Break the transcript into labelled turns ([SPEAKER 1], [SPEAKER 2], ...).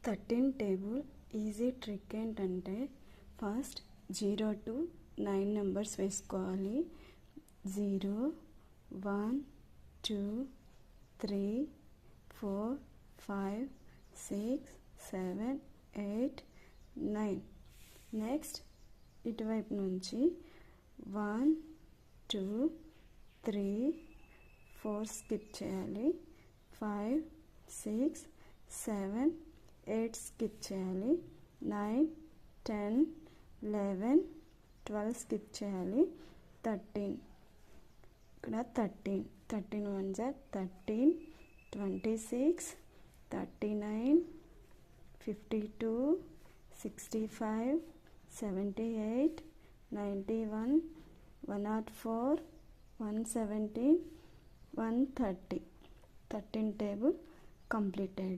[SPEAKER 1] 13 table easy trick ఏంటంటే first 0 to 9 numbers వేసుకోవాలి. 0 1 2 3 4 5 6 7 8 9. Next ఇటువైపు నుంచి 1 2 3 4 స్కిప్ చేయాలి. 5 6 7 8 స్కిప్ చేయాలి. 9 10 11 12 స్కిప్ చేయాలి. 13 ఇక్కడ 13 1 13 26 39 52 65 78 91 104 117 130. 13 table completed.